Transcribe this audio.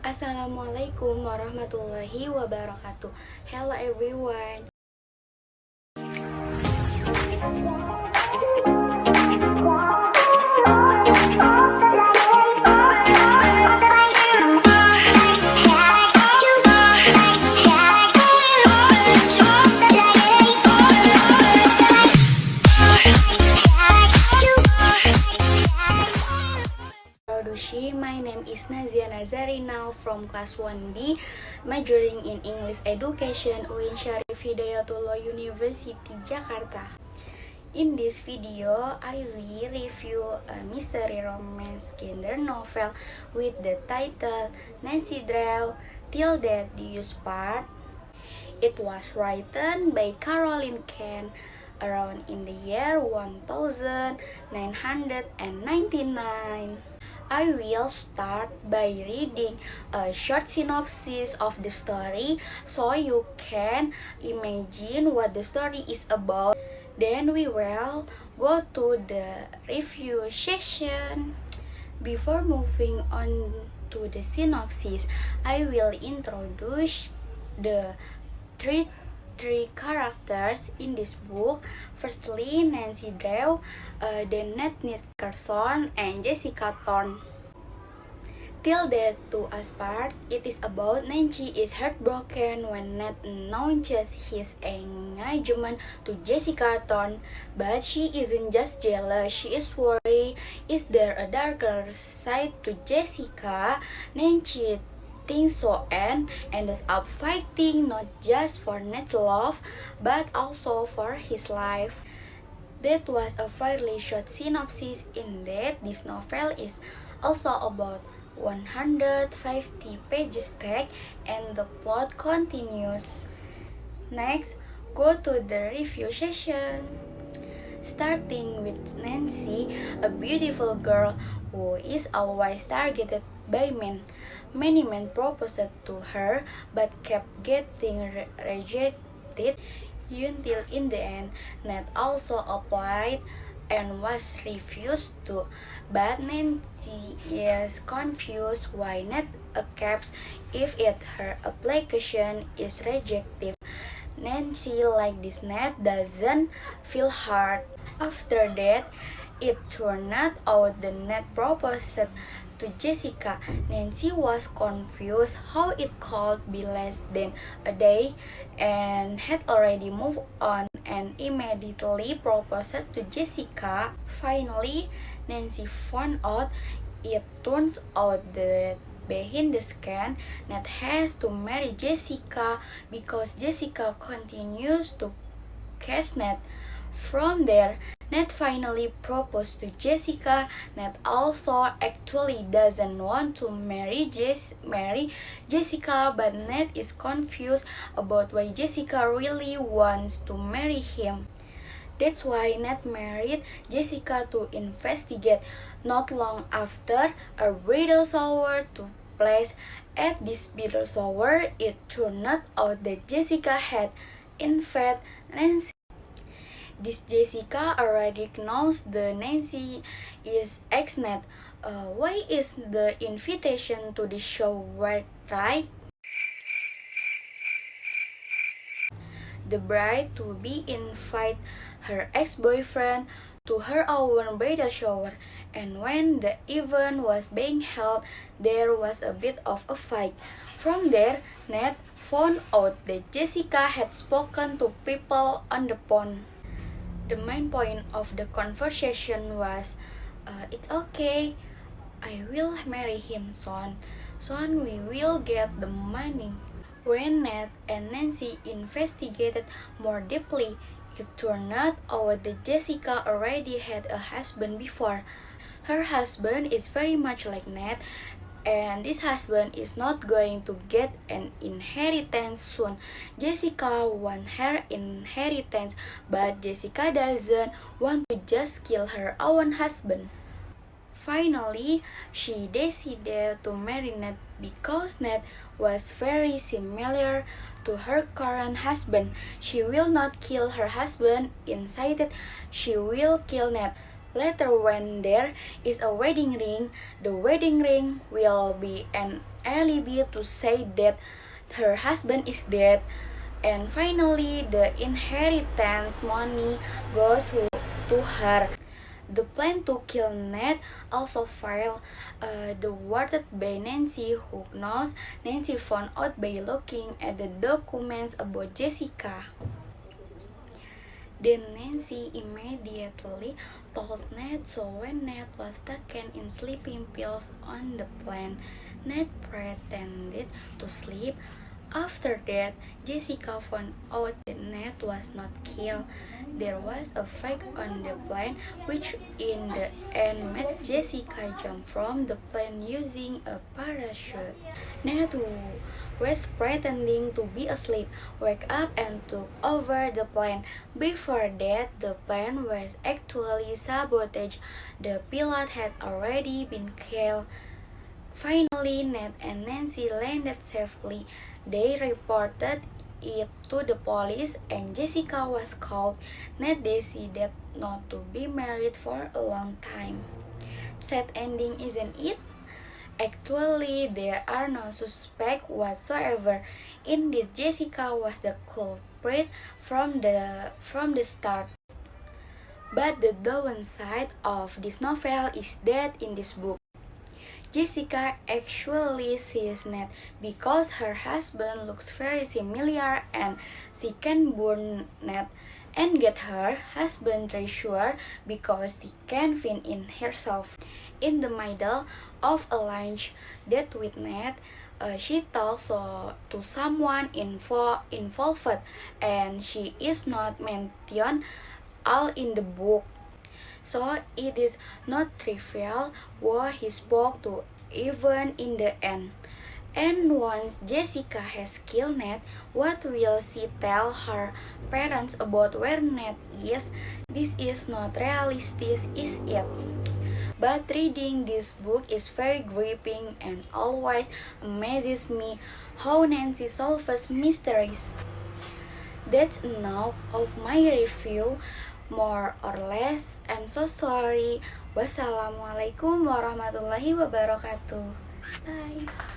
Assalamualaikum warahmatullahi wabarakatuh. Hello everyone. My name is NAZIA NAZARRINA from class 1B, majoring in English Education, UIN Syarif Hidayatullah University, Jakarta. In this video, I will review a mystery romance genre novel with the title Nancy Drew Till Death Do You Part. It was written by Caroline Kane around in the year 1999. I will start by reading a short synopsis of the story so you can imagine what the story is about. Then we will go to the review session. Before moving on to the synopsis, I will introduce the three characters in this book. Firstly, Nancy Drew, then Ned Nickerson, and Jessica Thorne. Till Death Do Us Part, it is about Nancy is heartbroken when Ned announces his engagement to Jessica Thorne, but she isn't just jealous, she is worried. Is there a darker side to Jessica? Nancy thinks so and ends up fighting not just for Ned's love but also for his life. That was a fairly short synopsis. Indeed, this novel is also about 150 pages thick and the plot continues. Next, go to the review session. Starting with Nancy, a beautiful girl who is always targeted by men. Many men proposed to her but kept getting rejected until in the end Ned also applied and was refused to. But Nancy is confused why Ned accepts if her application is rejected. Nancy, like this, Ned doesn't feel hurt. After that, it turned out the Ned proposed to Jessica. Nancy was confused how it could be less than a day and had already moved on and immediately proposed to Jessica. Finally, Nancy found out it turns out that behind the scan, Ned has to marry Jessica because Jessica continues to kiss Ned. From there, Ned finally proposed to Jessica. Ned also actually doesn't want to marry Jessica, but Ned is confused about why Jessica really wants to marry him. That's why Ned married Jessica to investigate. Not long after, a bridal shower took place. At this bridal shower, it turned out that Jessica had invited Nancy. This Jessica already knows the Nancy is ex-Ned. Why is the invitation to the show worth right? The bride to be invite her ex-boyfriend to her own bridal shower, and when the event was being held, there was a bit of a fight. From there, Ned found out that Jessica had spoken to people on the phone. The main point of the conversation was, it's okay, I will marry him soon. Soon we will get the money. When Ned and Nancy investigated more deeply, it turned out that Jessica already had a husband before. Her husband is very much like Ned, and this husband is not going to get an inheritance soon. Jessica wants her inheritance, but Jessica doesn't want to just kill her own husband. Finally, she decided to marry Ned because Ned was very similar to her current husband. She will not kill her husband, instead she will kill Ned. Later, when there is a wedding ring, the wedding ring will be an alibi to say that her husband is dead. And finally, the inheritance money goes to her. The plan to kill Ned also failed. Thwarted by Nancy, who knows Nancy found out by looking at the documents about Jessica. Then Nancy immediately told Ned, so when Ned was taken in sleeping pills on the plane, Ned pretended to sleep. After that, Jessica found out that Ned was not killed. There was a fake on the plane, which in the end made Jessica jump from the plane using a parachute. Ned, who was pretending to be asleep, woke up and took over the plane. Before that, the plane was actually sabotaged. The pilot had already been killed. Finally, Ned and Nancy landed safely. They reported it to the police and Jessica was caught. Ned decided not to be married for a long time. Sad ending, isn't it? Actually, there are no suspects whatsoever. Indeed, Jessica was the culprit from the start. But the downside of this novel is that in this book, Jessica actually sees Ned because her husband looks very similar and she can burn Ned and get her husband treasure because she can find in herself. In the middle of a lunch date with Ned, she talks to someone involved and she is not mentioned all in the book. So it is not trivial who he spoke to even in the end. And once Jessica has killed Ned, what will she tell her parents about where Ned is? This is not realistic, is it? But reading this book is very gripping and always amazes me how Nancy solves mysteries. That's enough of my review. More or less, I'm so sorry. Wassalamualaikum warahmatullahi wabarakatuh. Bye.